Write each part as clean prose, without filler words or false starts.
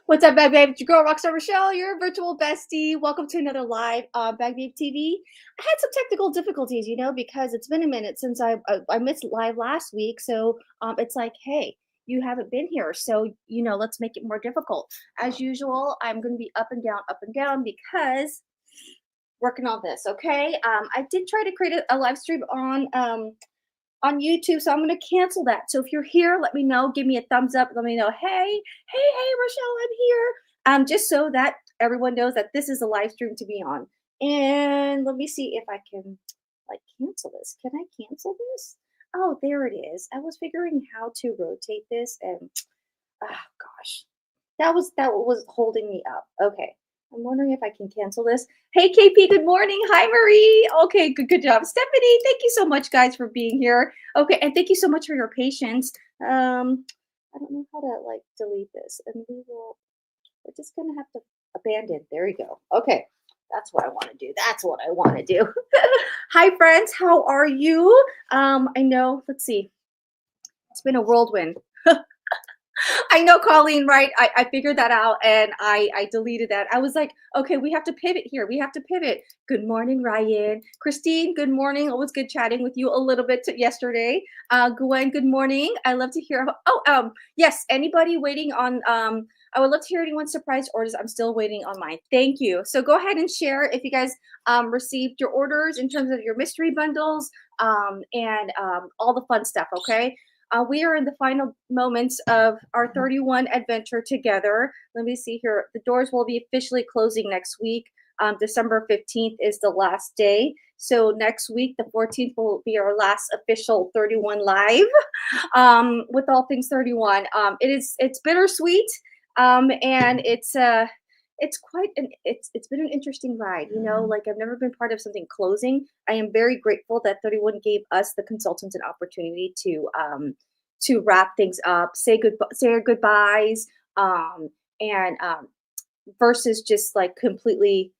What's up, Bag Babe? It's your girl, Rockstar Rochelle, your virtual bestie. Welcome to another live on Bag Babe TV. I had some technical difficulties, because it's been a minute since I missed live last week. So it's like, hey, you haven't been here, so let's make it more difficult. As usual, I'm going to be up and down because working on this. Okay, I did try to create a live stream on YouTube, so I'm going to cancel that. So if you're here, let me know. Give me a thumbs up. Let me know, hey, Rochelle, I'm here. Just so that everyone knows that this is a live stream to be on. And let me see if I can cancel this. Can I cancel this? Oh, there it is. I was figuring how to rotate this, and oh gosh, that was holding me up. Okay. I'm wondering if I can cancel this. Hey, KP, good morning. Hi, Marie. Okay, good job. Stephanie, thank you so much, guys, for being here. Okay, and thank you so much for your patience. I don't know how to delete this, and we're just gonna have to abandon. There you go. Okay, that's what I want to do. That's what I want to do. Hi, friends. How are you? I know. Let's see. It's been a whirlwind. I know, Colleen, right? I figured that out and I deleted that. I was like, okay, we have to pivot here. We have to pivot. Good morning, Ryan. Christine, good morning. Always good chatting with you a little bit yesterday. Gwen, good morning. I love to hear. Yes. Anybody waiting on? I would love to hear anyone's surprise orders. I'm still waiting on mine. Thank you. So go ahead and share if you guys received your orders in terms of your mystery bundles and all the fun stuff. Okay. We are in the final moments of our 31 adventure together. Let me see here. The doors will be officially closing next week. December 15th is the last day. So next week, the 14th, will be our last official 31 live with all things 31. It's bittersweet, and it's been an interesting ride. I've never been part of something closing. I am very grateful that 31 gave us, the consultants, an opportunity to wrap things up, say our goodbyes, and versus just completely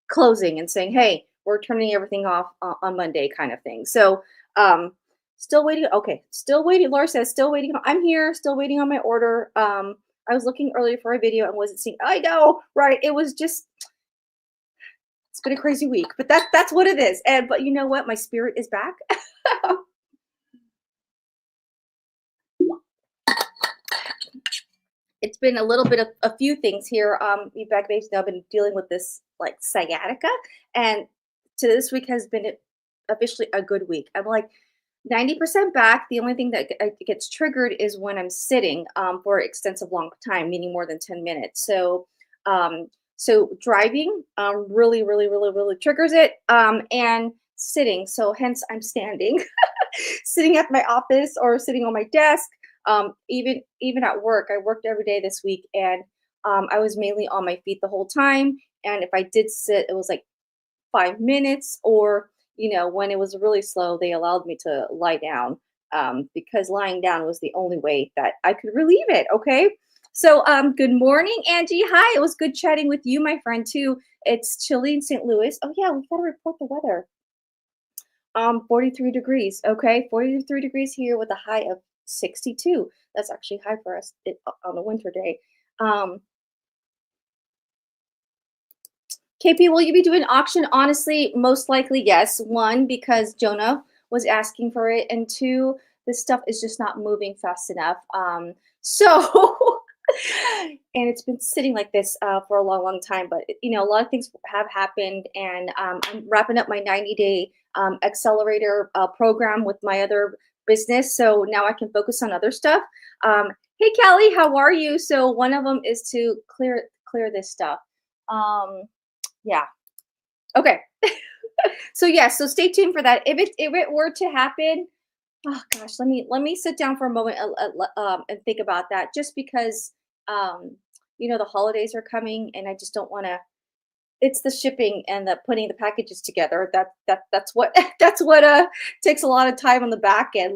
closing and saying, hey, we're turning everything off on Monday, kind of thing. So still waiting. Okay, still waiting. Laura says still waiting. I'm here, still waiting on my order. I was looking earlier for a video and wasn't seeing. I know, right? It's been a crazy week, but that's what it is. But you know what? My spirit is back. It's been a little bit of a few things here. You back babes know I've been dealing with this sciatica, and to this week has been officially a good week. I'm 90% back. The only thing that gets triggered is when I'm sitting for extensive long time, meaning more than 10 minutes. So driving really, really, really, really triggers it, and sitting. So hence I'm standing, sitting at my office or sitting on my desk. Even at work, I worked every day this week, and I was mainly on my feet the whole time. And if I did sit, it was 5 minutes, or when it was really slow, they allowed me to lie down, because lying down was the only way that I could relieve it. Okay. So good morning, Angie. Hi. It was good chatting with you, my friend, too. It's chilly in St. Louis. Oh yeah, we've got to report the weather. 43 degrees. Okay, 43 degrees here with a high of 62. That's actually high for us on a winter day. KP, will you be doing auction? Honestly, most likely yes. One, because Jonah was asking for it, and two, this stuff is just not moving fast enough. So and it's been sitting like this for a long, long time. But a lot of things have happened, and I'm wrapping up my 90-day accelerator program with my other business. So now I can focus on other stuff. Hey, Kelly, how are you? So one of them is to clear this stuff. Yeah. Okay. So yeah. So stay tuned for that. If it were to happen, oh gosh, let me sit down for a moment and think about that. Just because the holidays are coming, and I just don't want to. It's the shipping and the putting the packages together. That's what that's what takes a lot of time on the back end.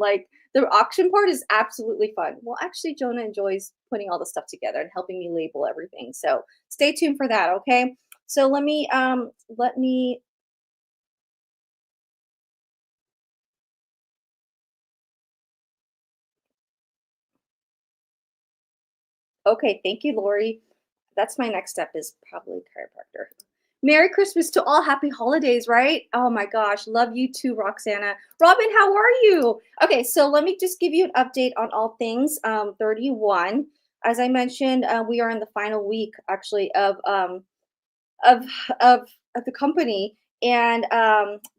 The auction part is absolutely fun. Well, actually, Jonah enjoys putting all the stuff together and helping me label everything. So stay tuned for that. Okay. So let me. Okay, thank you, Lori. That's my next step is probably chiropractor. Merry Christmas to all. Happy holidays, right? Oh my gosh. Love you too, Roxana. Robin, how are you? Okay, so let me just give you an update on all things 31. As I mentioned, we are in the final week actually of of of the company, and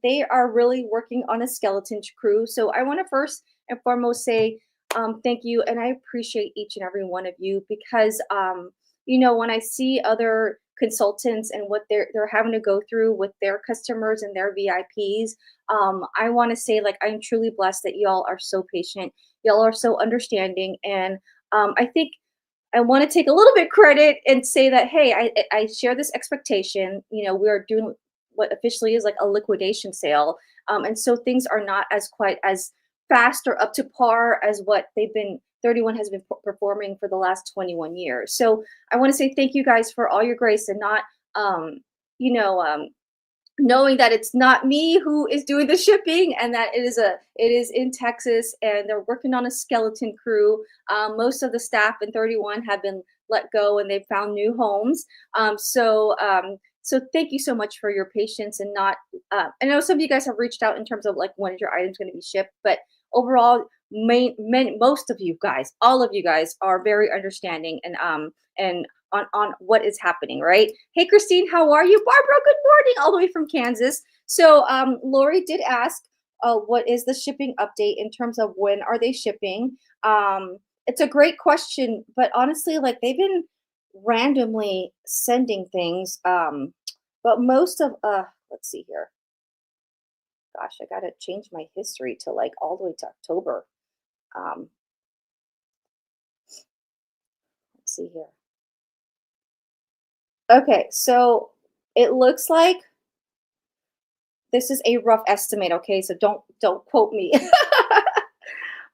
they are really working on a skeleton crew. So I want to first and foremost say thank you, and I appreciate each and every one of you because when I see other consultants and what they're having to go through with their customers and their VIPs, I want to say like I'm truly blessed that y'all are so patient, y'all are so understanding, and I think I want to take a little bit credit and say that, hey, I share this expectation. We are doing what officially is like a liquidation sale, and so things are not as quite as fast or up to par as what they've been. 31 has been performing for the last 21 years. So I want to say thank you guys for all your grace and not, you know, knowing that it's not me who is doing the shipping and that it is in Texas and they're working on a skeleton crew. Most of the staff in 31 have been let go and they've found new homes. So thank you so much for your patience and not. I know some of you guys have reached out in terms of like when is your items going to be shipped, but overall, most of you guys, all of you guys, are very understanding and on what is happening, right? Hey, Christine, how are you? Barbara, good morning, all the way from Kansas. So, Lori did ask, what is the shipping update in terms of when are they shipping? It's a great question, but honestly, like they've been randomly sending things. But most of, let's see here. Gosh, I gotta change my history to like all the way to October. Um, let's see here. Okay, so it looks like this is a rough estimate, okay? So don't quote me.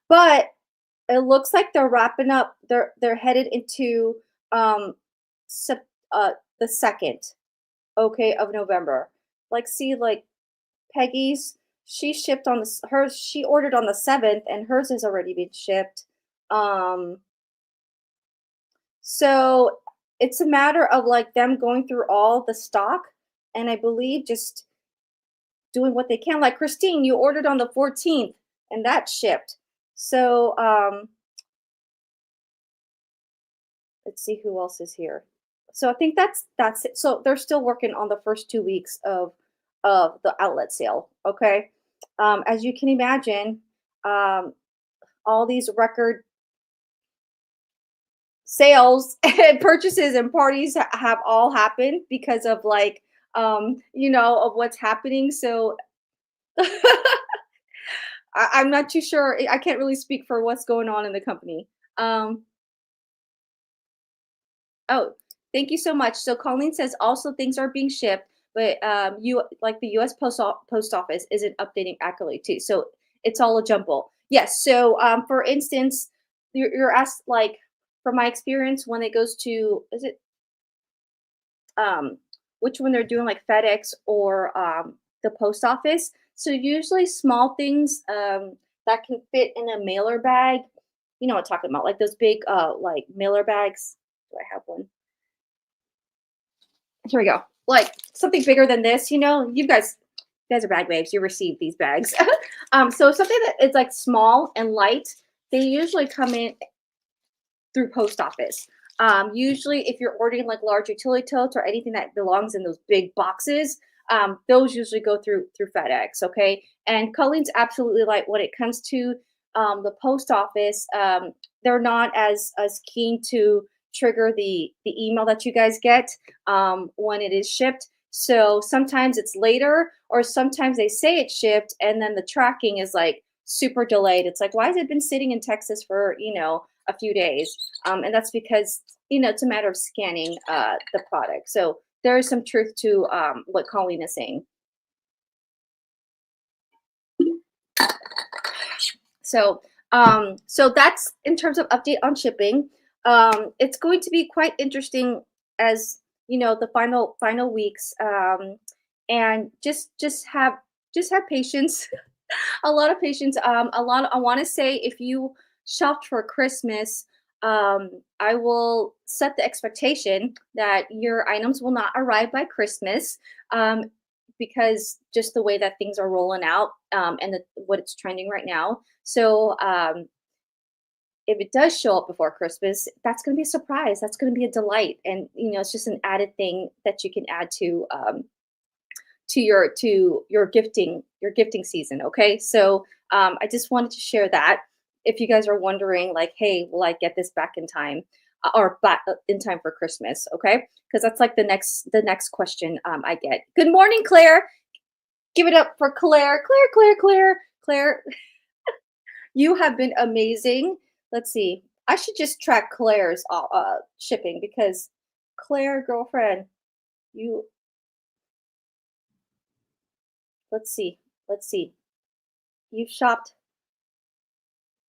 But it looks like they're wrapping up. They're headed into um sep- the second, okay, of November. Like see like Peggy's she shipped on hers she ordered on the 7th and hers has already been shipped. Um so it's a matter of like them going through all the stock and I believe just doing what they can. Like Christine, you ordered on the 14th and that shipped. So let's see who else is here. So I think that's it. So they're still working on the first 2 weeks of the outlet sale. Okay. As you can imagine, um, all these record sales and purchases and parties have all happened because of like of what's happening. So I'm not too sure. I can't really speak for what's going on in the company. Um, oh, thank you so much. So Colleen says also things are being shipped, but you like the U.S. Post Office isn't updating accurately too. So it's all a jumble. Yes. So for instance, you're asked like from my experience when it goes to is it which one they're doing like FedEx or the post office. So usually small things that can fit in a mailer bag. You know what I'm talking about, like those big like mailer bags. Do I have one? Here we go. Like something bigger than this. You guys are bag babes. You receive these bags. So something that is like small and light. They usually come in through post office. Usually, if you're ordering like large utility totes or anything that belongs in those big boxes, those usually go through FedEx. Okay, and Colleen's absolutely right when it comes to the post office. They're not as keen to trigger the email that you guys get when it is shipped. So sometimes it's later, or sometimes they say it's shipped, and then the tracking is like super delayed. It's like, why has it been sitting in Texas for a few days? And that's because it's a matter of scanning the product. So there is some truth to what Colleen is saying. So that's in terms of update on shipping. It's going to be quite interesting as the final weeks, and just have patience. A lot of patience. I want to say if you shopped for Christmas, I will set the expectation that your items will not arrive by Christmas, um, because just the way that things are rolling out, and what it's trending right now. So if it does show up before Christmas, that's going to be a surprise. That's going to be a delight, and it's just an added thing that you can add to your gifting season. Okay, so I just wanted to share that. If you guys are wondering, like, hey, will I get this back in time, or back in time for Christmas? Okay, because that's like the next question I get. Good morning, Claire. Give it up for Claire. Claire. You have been amazing. Let's see. I should just track Claire's shipping, because Claire, girlfriend, you. Let's see. Let's see. You've shopped.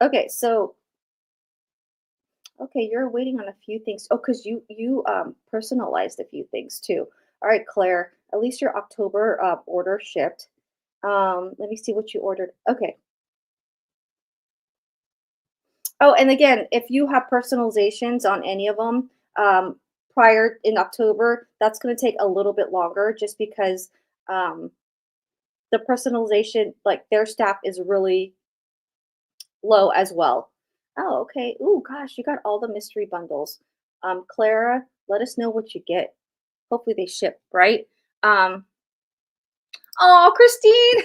Okay, so okay, you're waiting on a few things. Oh, because you personalized a few things too. All right, Claire. At least your October order shipped. Let me see what you ordered. Okay. Oh, and again, if you have personalizations on any of them prior in October, that's going to take a little bit longer, just because um, the personalization, like their staff, is really low as well. Oh, okay. Ooh, gosh, you got all the mystery bundles. Clara, let us know what you get. Hopefully they ship, right? Um, oh, Christine,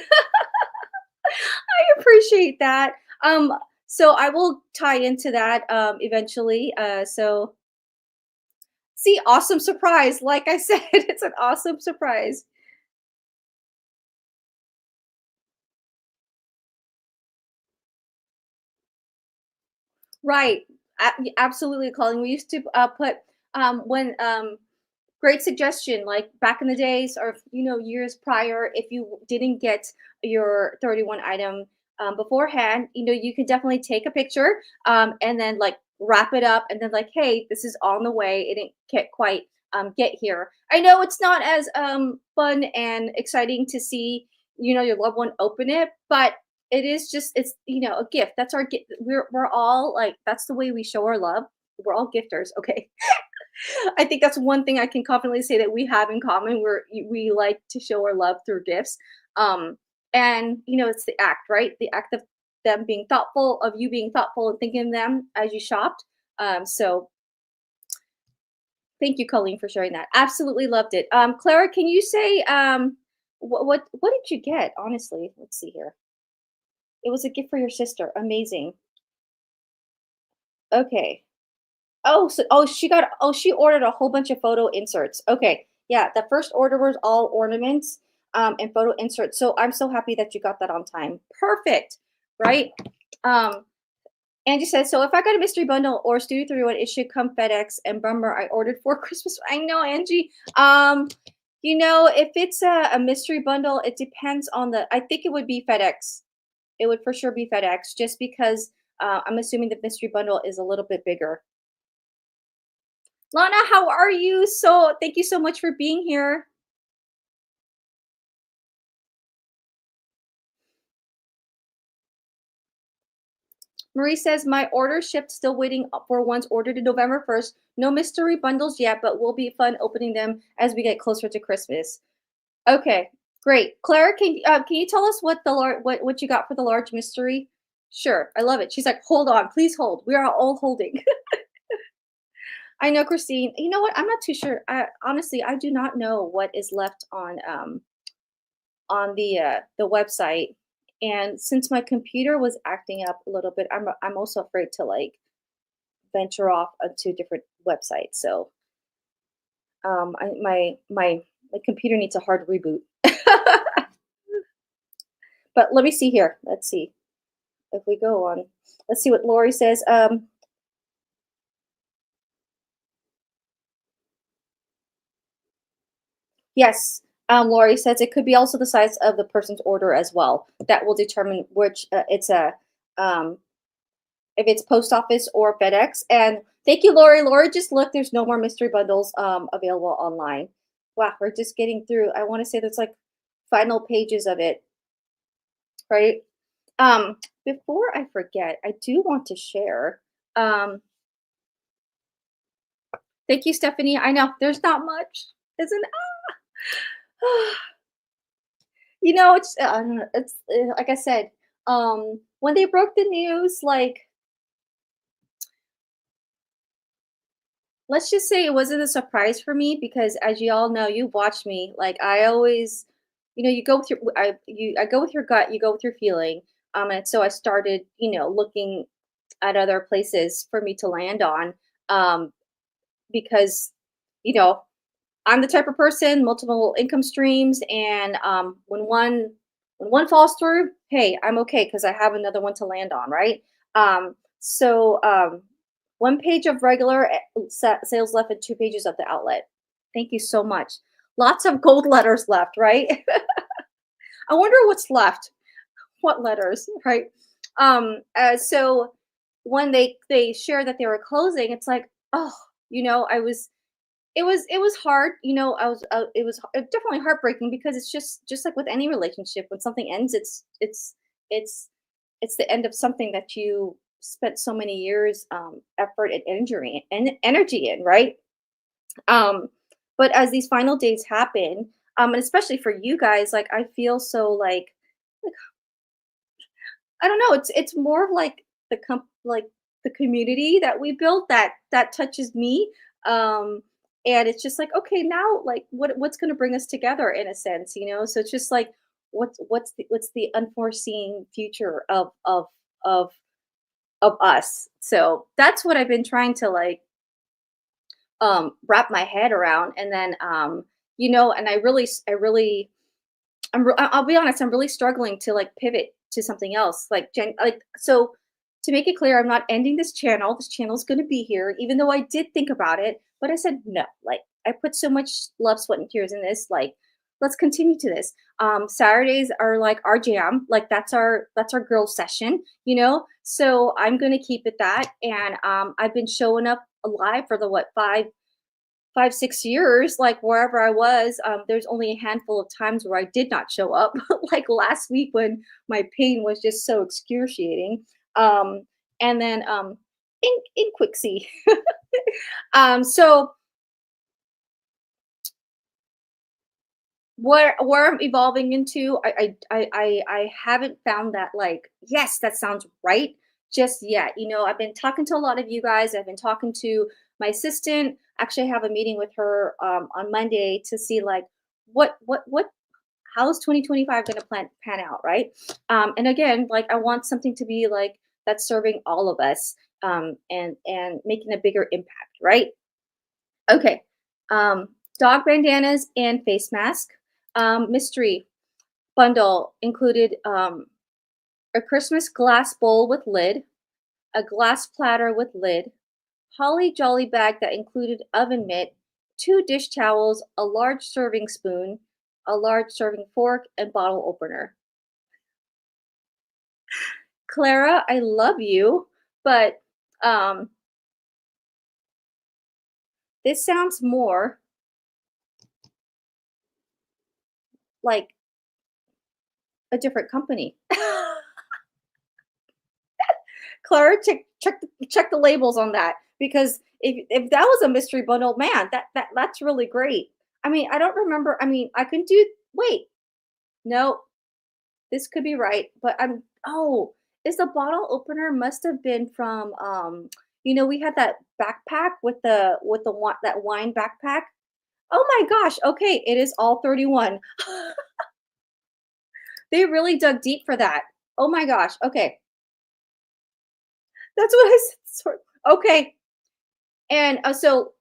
I appreciate that. So I will tie into that eventually. So see, awesome surprise. Like I said, it's an awesome surprise. Right. Absolutely, Colin. We used to put when great suggestion. Like back in the days, or years prior, if you didn't get your 31 item beforehand, you could definitely take a picture, and then like wrap it up, and then like, hey, this is on the way. It didn't get quite get here. I know it's not as fun and exciting to see your loved one open it, but it is just it's a gift. That's our gift. We're all like, that's the way we show our love. We're all gifters. Okay. I think that's one thing I can confidently say that we have in common. We like to show our love through gifts. Um, and it's the act, right? The act of them being thoughtful, of you being thoughtful and thinking of them as you shopped. So thank you, Colleen, for sharing that. Absolutely loved it. Clara, can you say what did you get? Honestly, let's see here. It was a gift for your sister. Amazing. Okay. She ordered a whole bunch of photo inserts. Okay. Yeah, the first order was all ornaments and photo inserts. So I'm so happy that you got that on time. Perfect. Right? Um Angie says, so if I got a mystery bundle or Studio 31, it should come FedEx and bummer. I ordered for Christmas. I know, Angie. If it's a mystery bundle, it depends on I think it would be FedEx. It would for sure be FedEx, just because I'm assuming the mystery bundle is a little bit bigger. Lana, how are you? So thank you so much for being here. Marie says, my order shipped, still waiting for ones ordered in November 1st. No mystery bundles yet, but will be fun opening them as we get closer to Christmas. Okay, great. Clara, can you tell us what you got for the large mystery? Sure, I love it. She's like, hold on, please hold. We are all holding. I know, Christine. You know what? I'm not too sure. Honestly, I do not know what is left on the website. And since my computer was acting up a little bit, I'm also afraid to like venture off onto different websites. So my computer needs a hard reboot. But let me see here. Let's see if we go on. Let's see what Lori says. Yes, Lori says it could be also the size of the person's order as well. That will determine which it's a um, if it's post office or FedEx. And thank you, Lori. Lori, just look, there's no more mystery bundles available online. Wow, we're just getting through. I want to say there's like final pages of it, right? Before I forget, I do want to share. Um, Thank you, Stephanie. I know there's not much, isn't it's I don't know, it's like I said, when they broke the news, like let's just say it wasn't a surprise for me because as you all know, you watch me, like I always, you go with your I go with your gut, you go with your feeling. And so I started, looking at other places for me to land on. Um, because, you know, I'm the type of person, multiple income streams, and when one falls through, hey, I'm okay because I have another one to land on, right? So one page of regular sales left and two pages of the outlet. Thank you so much. Lots of gold letters left, right? I wonder what's left. What letters, right? So when they share that they were closing, it's like, oh, I was it was hard, I was it was definitely heartbreaking because it's just like with any relationship when something ends, it's it's the end of something that you spent so many years, effort and energy in, right? um but as these final days happen, and especially for you guys, like I feel so like I don't know, it's more of like like the community that we built that touches me. And it's just like, okay, now like what's going to bring us together in a sense, So it's just like what's the unforeseen future of of us. So that's what I've been trying to like wrap my head around. And then and I'll be honest, I'm really struggling to like pivot to something else. So to make it clear, I'm not ending this channel. This channel is going to be here, even though I did think about it. But I said no. Like I put so much love, sweat, and tears in this. Like let's continue to this. Saturdays are like our jam. Like that's our girl session. So I'm going to keep it that. And I've been showing up alive for the what 5 6 years, like wherever I was. There's only a handful of times where I did not show up, like last week when my pain was just so excruciating. Um, and then in Quixie. So where I'm evolving into, I haven't found that like, yes, that sounds right just yet. I've been talking to a lot of you guys. I've been talking to my assistant. Actually, I have a meeting with her on Monday to see like what how's 2025 going to pan out, right? And again, like I want something to be like that's serving all of us, and making a bigger impact, right? Okay. Um, dog bandanas and face mask. Mystery bundle included a Christmas glass bowl with lid, a glass platter with lid, holly jolly bag that included oven mitt, two dish towels, a large serving spoon, a large serving fork, and bottle opener. Clara, I love you, but um, this sounds more like a different company. Clara, check the labels on that because if that was a mystery bundle, man, that's really great. I mean, I don't remember. I mean, I can do. Wait, no, this could be right, but I'm. Oh, is the bottle opener must have been from we had that backpack with that wine backpack. Oh my gosh. Okay, it is all 31. They really dug deep for that. Oh my gosh. Okay. That's what I said. Okay. And so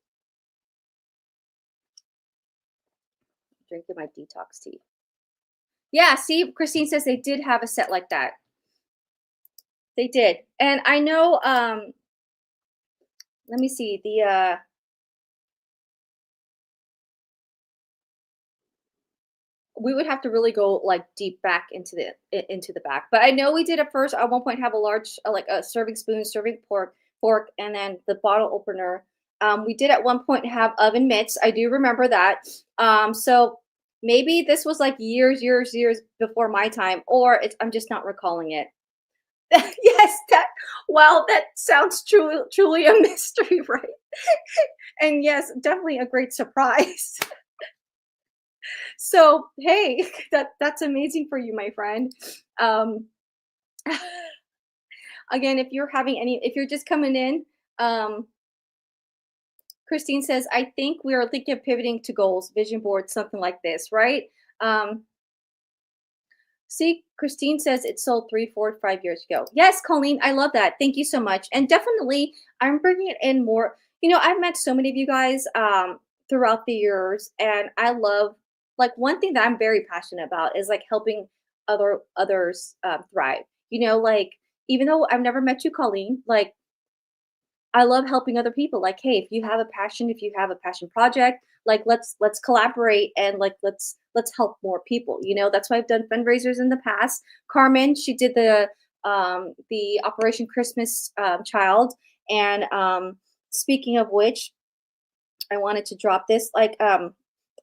drinking my detox tea. Yeah, see, Christine says they did have a set like that. They did. And I know let me see, we would have to really go like deep back into the back. But I know we did at first at one point have a large like a serving spoon, serving fork, and then the bottle opener. We did at one point have oven mitts. I do remember that. So maybe this was like years before my time, or I'm just not recalling it. Yes, that well, that sounds truly a mystery, right? And yes, definitely a great surprise. So, hey, that's amazing for you, my friend. Um, again, if you're just coming in, um, Christine says, I think we are thinking of pivoting to goals, vision board, something like this, right? Um, See, Christine says it sold 3, 4, 5 years ago. Yes, Colleen, I love that. Thank you so much. And definitely, I'm bringing it in more. I've met so many of you guys throughout the years, and I love like one thing that I'm very passionate about is like helping others thrive. Like even though I've never met you, Colleen, like I love helping other people. Like, hey, if you have a passion project, like let's collaborate and like let's help more people. That's why I've done fundraisers in the past. Carmen, she did the Operation Christmas Child, and speaking of which, I wanted to drop this. Like, I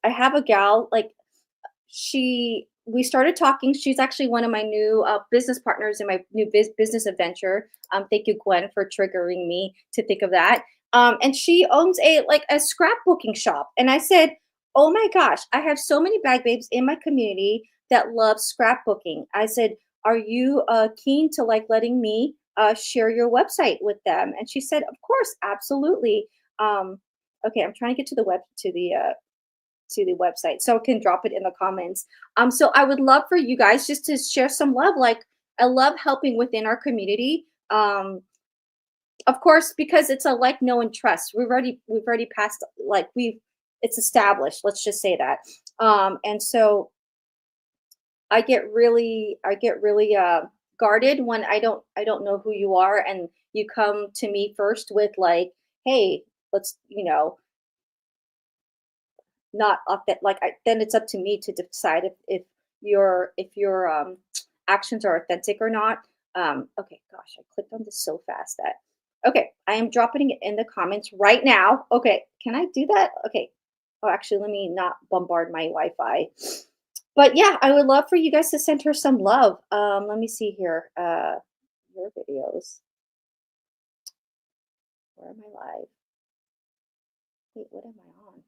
have a gal like we started talking. She's actually one of my new business partners in my new business adventure. Thank you, Gwen, for triggering me to think of that. And she owns a scrapbooking shop. And I said, oh my gosh, I have so many bag babes in my community that love scrapbooking. I said, are you keen to like letting me share your website with them? And she said, of course, absolutely. Okay, I'm trying to get to the website so I can drop it in the comments. So I would love for you guys just to share some love. Like I love helping within our community. Of course, because it's a like, know, and trust. We've already passed like we've it's established. Let's just say that. And so I get really guarded when I don't know who you are, and you come to me first with like, hey, let's not authentic. Like then it's up to me to decide if your actions are authentic or not. Okay, gosh, I clicked on this so fast that okay, I am dropping it in the comments right now. Okay, can I do that? Okay. Oh, actually, let me not bombard my Wi-Fi. But yeah, I would love for you guys to send her some love. Let me see here. Your videos. Where am I live? Wait, what am I on?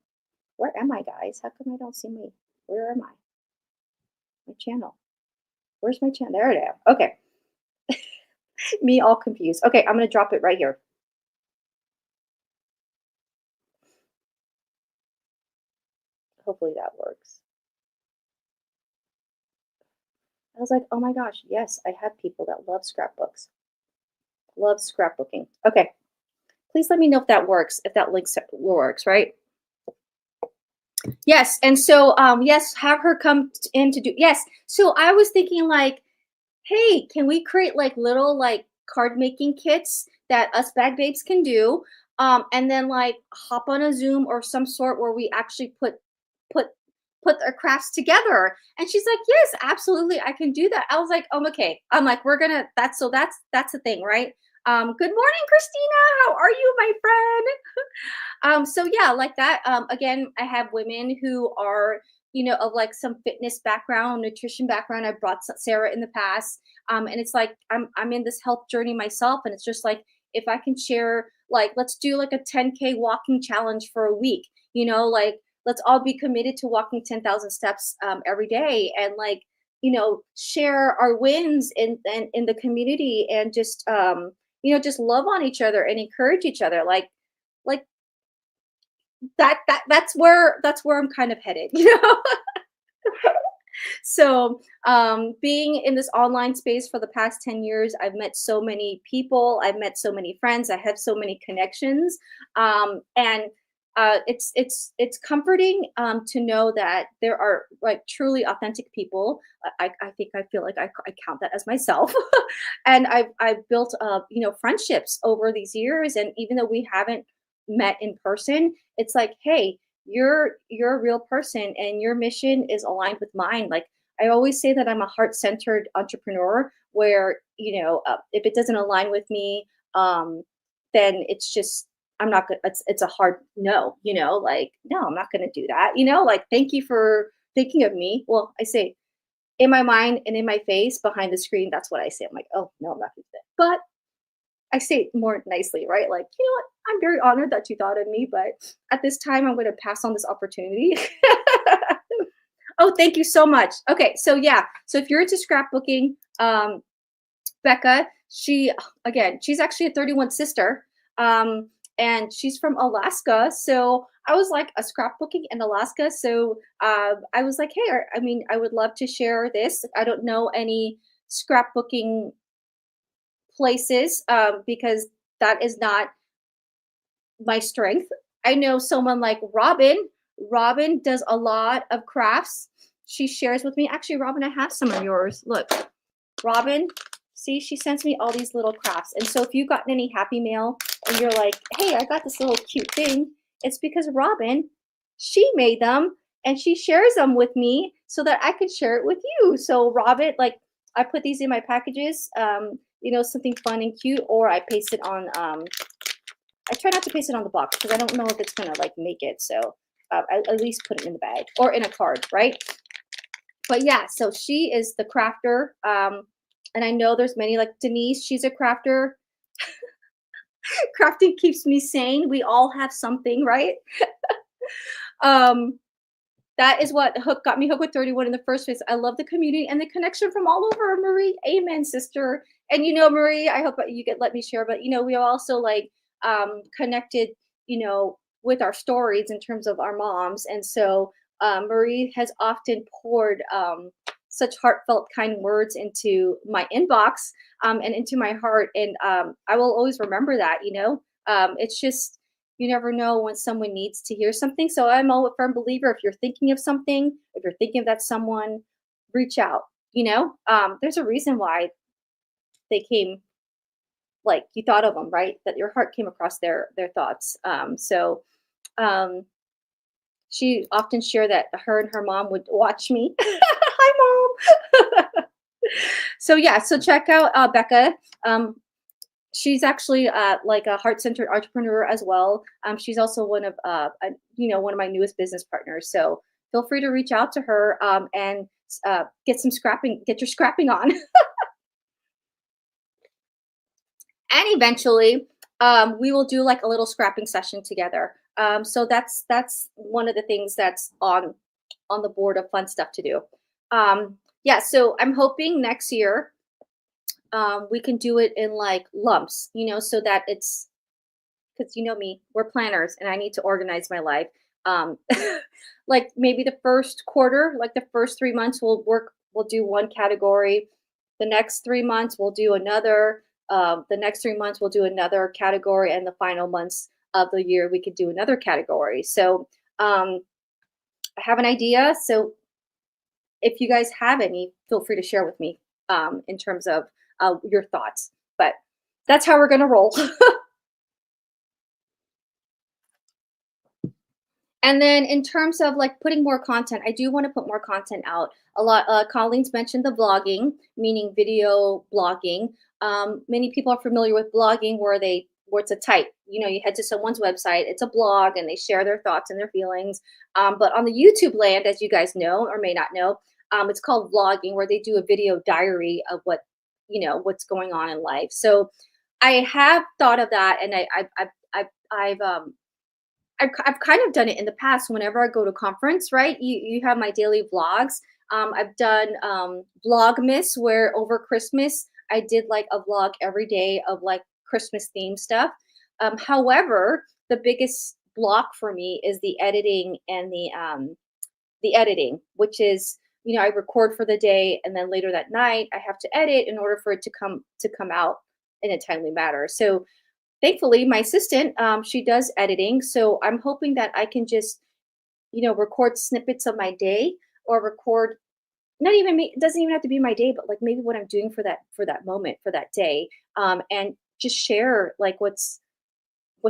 Where am I, guys? How come I don't see me? Where am I? My channel. Where's my channel? There it is. Okay. Me all confused. Okay, I'm gonna drop it right here. Hopefully that works. I was like, oh my gosh, yes, I have people that love scrapbooks. Love scrapbooking. Okay. Please let me know if that works, if that works, right? Yes. And so yes, have her come in to do yes. So I was thinking like, hey, can we create like little like card making kits that us bag babes can do? And then like hop on a Zoom or some sort where we actually put put our crafts together. And she's like, yes, absolutely, I can do that. I was like, okay. I'm like, we're gonna that's the thing, right? Good morning, Christina. How are you, my friend? So yeah, like that. Again, I have women who are, of like some fitness background, nutrition background. I brought Sarah in the past. And it's like I'm in this health journey myself, and it's just like if I can share, like, let's do like a 10K walking challenge for a week. Like let's all be committed to walking 10,000 steps every day, and like share our wins in the community, and just just love on each other and encourage each other. Like that's where I'm kind of headed, So, being in this online space for the past 10 years, I've met so many people, I've met so many friends, I have so many connections. And it's comforting to know that there are like truly authentic people. I think I feel like I count that as myself. And I've built friendships over these years. And even though we haven't met in person, it's like, hey, you're a real person and your mission is aligned with mine. Like I always say that I'm a heart-centered entrepreneur where if it doesn't align with me, then it's just I'm not gonna it's a hard no. Like no, I'm not gonna do that. Like thank you for thinking of me. Well, I say in my mind and in my face behind the screen, that's what I say. I'm like, oh no, I'm not gonna do that. But I say it more nicely, right? Like, you know what? I'm very honored that you thought of me, but at this time, I'm going to pass on this opportunity. Oh, thank you so much. Okay, so yeah, so if you're into scrapbooking, Becca, she's actually a 31 sister, and she's from Alaska. So I was like a scrapbooking in Alaska. So I was like, hey, I mean, I would love to share this. I don't know any scrapbooking places because that is not my strength. I know someone like Robin. Robin does a lot of crafts. She shares with me. Actually, Robin, I have some of yours. Look, Robin, see, she sends me all these little crafts. And so if you've gotten any happy mail and you're like, hey, I got this little cute thing, it's because Robin, she made them and she shares them with me so that I could share it with you. So Robin, like I put these in my packages, something fun and cute, or I paste it on, I try not to paste it on the box because I don't know if it's gonna like make it. So I at least put it in the bag or in a card, right? But yeah, so she is the crafter. And I know there's many like Denise, she's a crafter. Crafting keeps me sane. We all have something, right? um, that is what got me hooked with 31 in the first place. I love the community and the connection from all over, Marie. Amen, sister. And Marie, I hope that you get let me share, but we also like connected, with our stories in terms of our moms. And so Marie has often poured such heartfelt, kind words into my inbox and into my heart. And I will always remember that, it's just, you never know when someone needs to hear something. So I'm a firm believer, if you're thinking of something, if you're thinking of that someone, reach out. There's a reason why they came, like you thought of them, right? That your heart came across their thoughts. Um, she often shared that her and her mom would watch me. Hi, mom. So yeah, so check out Becca. She's actually like a heart-centered entrepreneur as well. She's also one of one of my newest business partners. So feel free to reach out to her and get your scrapping on. And eventually we will do like a little scrapping session together. So that's one of the things that's on the board of fun stuff to do. Yeah, so I'm hoping next year we can do it in like lumps, so that it's, because me, we're planners and I need to organize my life. Um, like maybe the first quarter, like the first 3 months, we'll do one category. The next 3 months, we'll do another. The next 3 months, we'll do another category. And the final months of the year, we could do another category. So I have an idea. So if you guys have any, feel free to share with me in terms of your thoughts. But that's how we're going to roll. And then in terms of like putting more content, I do want to put more content out. A lot. Colleen's mentioned the blogging, meaning video blogging. Many people are familiar with blogging, where it's a type. You head to someone's website, it's a blog, and they share their thoughts and their feelings. But on the YouTube land, as you guys know or may not know, it's called vlogging, where they do a video diary of what's going on in life. So I have thought of that, and I've kind of done it in the past. Whenever I go to conference, right? You have my daily vlogs. I've done Vlogmas, where over Christmas I did like a vlog every day of like Christmas themed stuff. However, the biggest block for me is the editing and the editing, which is, I record for the day and then later that night I have to edit in order for it to come out in a timely manner. So thankfully, my assistant, she does editing. So I'm hoping that I can just, record snippets of my day, or record, not even me, it doesn't even have to be my day, but like maybe what I'm doing for that moment, for that day. And just share like what's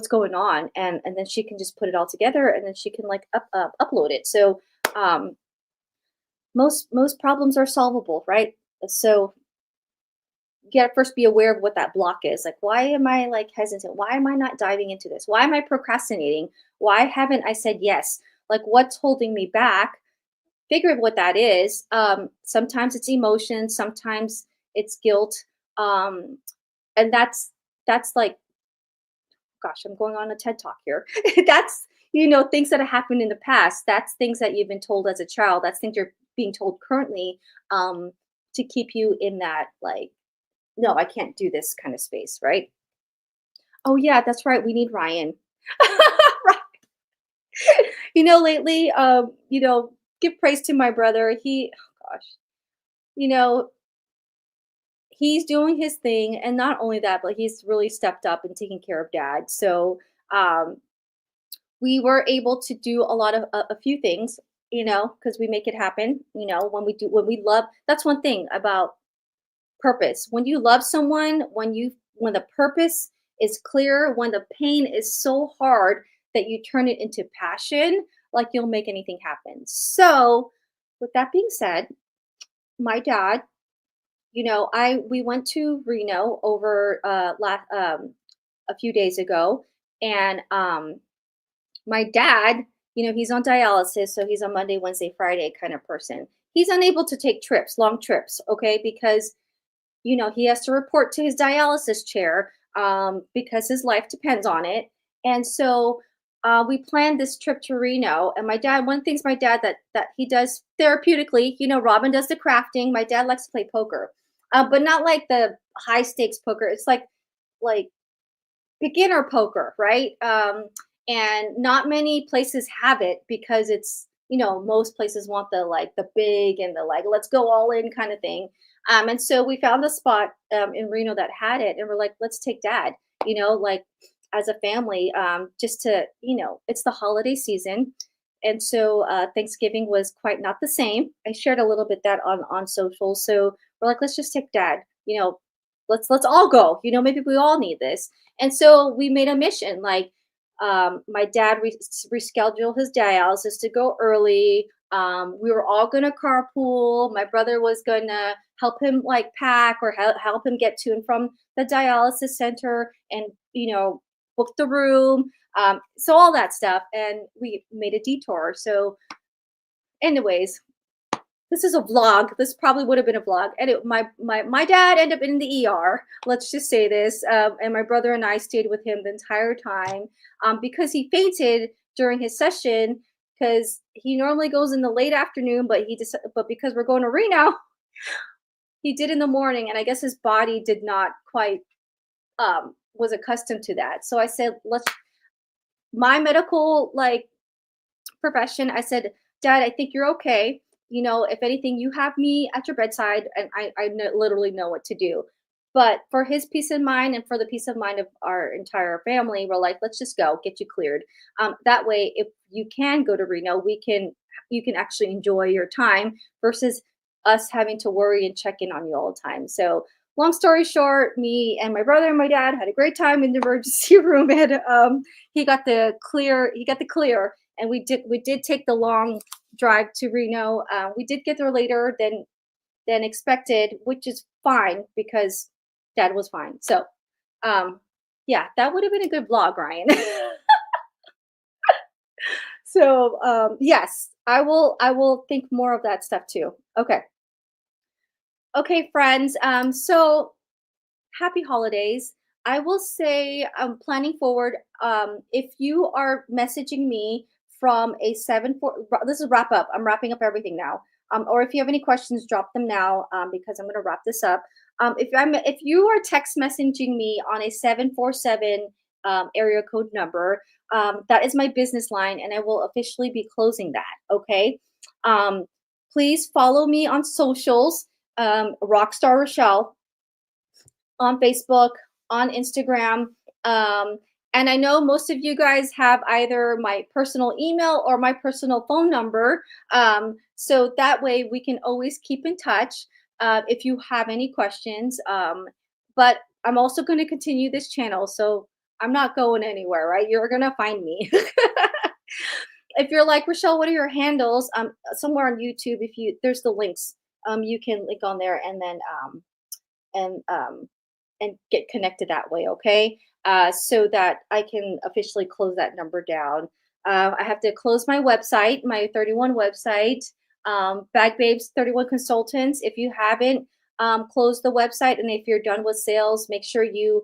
going on. And then she can just put it all together, and then she can like upload it. So um, most problems are solvable, right? So you gotta first be aware of what that block is. Like, why am I like hesitant? Why am I not diving into this? Why am I procrastinating? Why haven't I said yes? Like, what's holding me back? figure what that is. Sometimes it's emotion, sometimes it's guilt, um, and that's like, gosh, I'm going on a TED talk here. That's, things that have happened in the past. That's things that you've been told as a child. That's things you're being told currently, um, to keep you in that, like, no, I can't do this kind of space, right? Oh yeah, that's right. We need Ryan. Right. Lately, give praise to my brother. Oh gosh, you know, he's doing his thing, and not only that, but he's really stepped up and taking care of dad. So, um, we were able to do a lot of a few things, because we make it happen. When we love. That's one thing about purpose. When you love someone, when the purpose is clear, when the pain is so hard that you turn it into passion, like you'll make anything happen. So, with that being said, my dad, I we went to Reno over a few days ago, and my dad, he's on dialysis, so he's a Monday, Wednesday, Friday kind of person. He's unable to take trips, long trips, okay, because he has to report to his dialysis chair, because his life depends on it. And so we planned this trip to Reno. And my dad, one of the things my dad that he does therapeutically, Robin does the crafting. My dad likes to play poker, but not like the high stakes poker. It's like beginner poker, right? And not many places have it because it's, most places want the big and the like, let's go all in kind of thing. And so we found a spot in Reno that had it, and we're like, let's take dad, like as a family, just to, it's the holiday season. And so Thanksgiving was quite not the same. I shared a little bit that on social. So we're like, let's just take dad, let's all go, maybe we all need this. And so we made a mission, like, my dad rescheduled his dialysis to go early. We were all gonna carpool. My brother was gonna help him like pack or help him get to and from the dialysis center, and book the room. So all that stuff, and we made a detour. So, anyways, this is a vlog. This probably would have been a vlog. And my dad ended up in the ER. Let's just say this. And my brother and I stayed with him the entire time, because he fainted during his session. Because he normally goes in the late afternoon, but because we're going to Reno, he did in the morning. And I guess his body did not quite was accustomed to that. So I said, let's my medical profession. I said, Dad, I think you're okay. If anything, you have me at your bedside, and literally know what to do. But for his peace of mind and for the peace of mind of our entire family, we're like, let's just go get you cleared. That way, if you can go to Reno, you can actually enjoy your time versus us having to worry and check in on you all the time. So, long story short, me and my brother and my dad had a great time in the emergency room, and he got the clear. He got the clear, and we did take the long drive to Reno. We did get there later than expected, which is fine because dad was fine. So, yeah, that would have been a good vlog, Ryan. So, yes, I will think more of that stuff too. Okay. Okay, friends. So happy holidays. I will say, planning forward, if you are messaging me from a 7 4, this is wrap up. I'm wrapping up everything now. Or if you have any questions, drop them now, because I'm going to wrap this up. If you are text messaging me on a 747 area code number, that is my business line, and I will officially be closing that. Okay. Um, Please follow me on socials, Rockstar Rochelle on Facebook, on Instagram. And I know most of you guys have either my personal email or my personal phone number. So that way we can always keep in touch if you have any questions. But I'm also going to continue this channel. So I'm not going anywhere, right? You're going to find me. If you're like, Rochelle, what are your handles? Somewhere on YouTube, if you there's the links. You can link on there, and then and and get connected that way, okay? So that I can officially close that number down. I have to close my website, my 31 website. Bag Babes 31 Consultants. If you haven't closed the website, and if you're done with sales, make sure you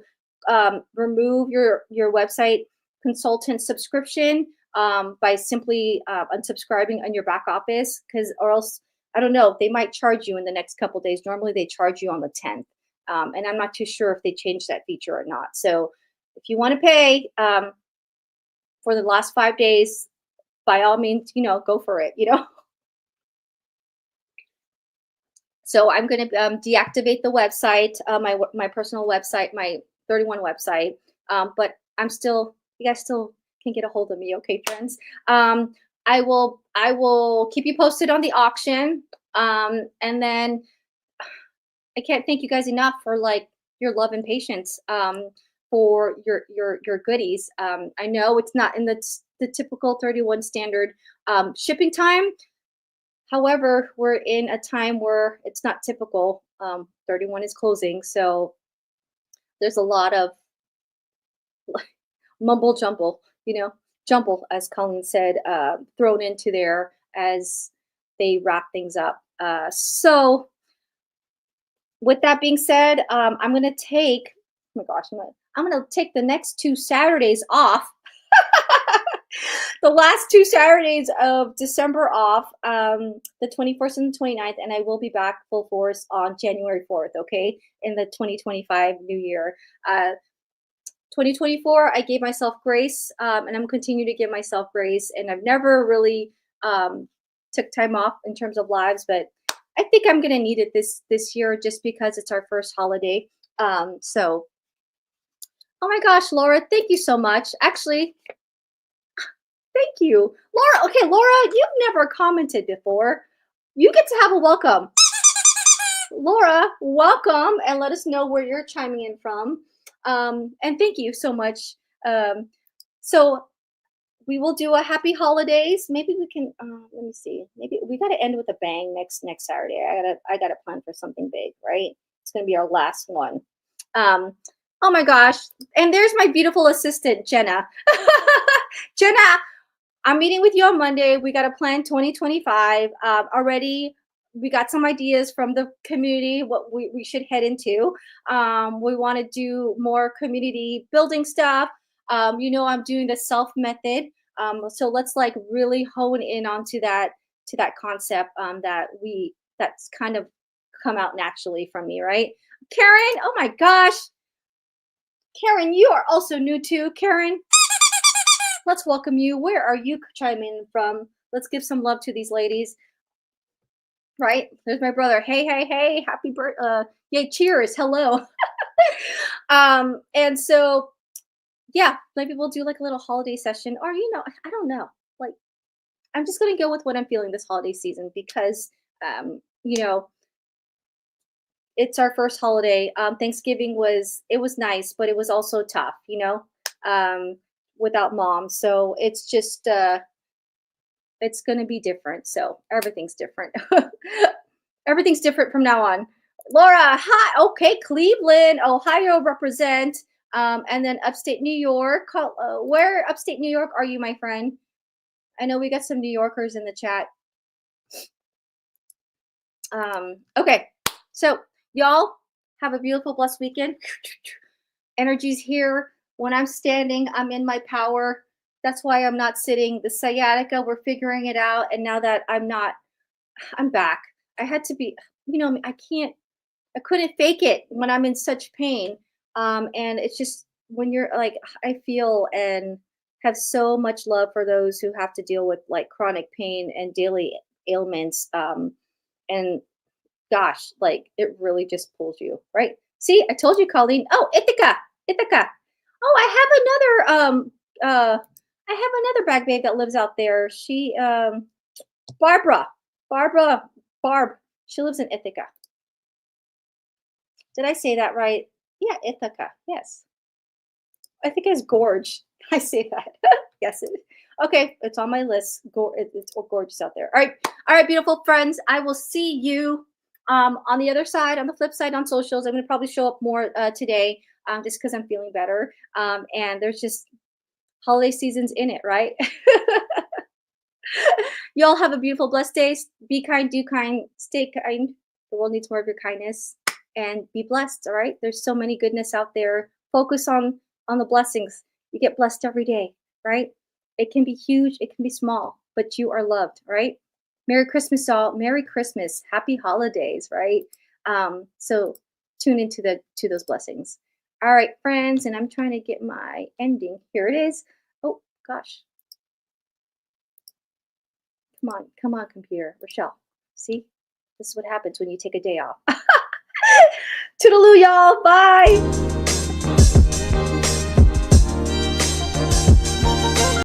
remove your website consultant subscription by simply unsubscribing on your back office, because or else I don't know, they might charge you in the next couple days. Normally they charge you on the 10th, and I'm not too sure if they changed that feature or not. So if you want to pay for the last 5 days, by all means, go for it. So I'm going to deactivate the website, my personal website, my 31 website. But I'm still, you guys still can get a hold of me, okay, friends? I will keep you posted on the auction, and then I can't thank you guys enough for like your love and patience, for your goodies. I know it's not in the typical 31 standard shipping time. However, we're in a time where it's not typical. 31 is closing, so there's a lot of mumble jumble, jumble, as Colleen said, thrown into there as they wrap things up. So, with that being said, I'm gonna take. Oh my gosh, I'm gonna take the next 2 Saturdays off. The last 2 Saturdays of December off, the 21st and the 29th, and I will be back full force on January 4th, okay, in the 2025 new year. 2024, I gave myself grace, and I'm going to continue to give myself grace. And I've never really took time off in terms of lives, but I think I'm going to need it this year just because it's our first holiday. So, oh my gosh, Laura, thank you so much. Actually, thank you, Laura. Okay, Laura, you've never commented before. You get to have a welcome. Laura, welcome, and let us know where you're chiming in from. And thank you so much. So we will do a happy holidays. Maybe we can. Let me see. Maybe we got to end with a bang next Saturday. I gotta plan for something big, right? It's gonna be our last one. Oh my gosh! And there's my beautiful assistant, Jenna. Jenna, I'm meeting with you on Monday. We got to plan 2025 already. We got some ideas from the community, what we should head into. We want to do more community building stuff. I'm doing the self method. So let's like really hone in onto that concept, that's kind of come out naturally from me, right? Karen, oh my gosh. Karen, you are also new too. Karen, let's welcome you. Where are you chiming in from? Let's give some love to these ladies. Right? There's my brother. Hey, hey, hey, happy birthday. Yay, cheers. Hello. And so yeah, maybe we'll do like a little holiday session, or I don't know. Like, I'm just gonna go with what I'm feeling this holiday season because you know, it's our first holiday. Thanksgiving was nice, but it was also tough, without mom. So it's just it's gonna be different. So everything's different. Everything's different from now on. Laura, hi. Okay, Cleveland, Ohio represent, and then upstate New York. Where upstate New York are you, my friend? I know we got some New Yorkers in the chat. Okay, so y'all have a beautiful, blessed weekend. Energy's here. When I'm standing, I'm in my power. That's why I'm not sitting. The sciatica, we're figuring it out. And now that I'm not, I'm back. I had to be, I couldn't fake it when I'm in such pain. And it's just when you're like, I feel and have so much love for those who have to deal with like chronic pain and daily ailments. And gosh, like it really just pulls you, right? See, I told you, Colleen. Oh, Ithaca, Ithaca. Oh, I have another bag babe that lives out there. She, Barbara, Barbara, Barb. She lives in Ithaca. Did I say that right? Yeah, Ithaca. Yes. I think it's Gorge. I say that. Yes, it is. Okay, it's on my list. It's gorgeous out there. All right, beautiful friends. I will see you on the other side, on the flip side, on socials. I'm going to probably show up more today, just because I'm feeling better. And there's just holiday seasons in it, right? Y'all have a beautiful, blessed day. Be kind, do kind, stay kind. The world needs more of your kindness, and be blessed. All right. There's so many goodness out there. Focus on the blessings. You get blessed every day, right? It can be huge, it can be small, but you are loved, right? Merry Christmas, all. Merry Christmas. Happy holidays, right? So tune into the to those blessings. All right, friends, and I'm trying to get my ending. Here it is. Oh gosh. Come on, computer. Rochelle. See? This is what happens when you take a day off. Toodaloo, y'all. Bye.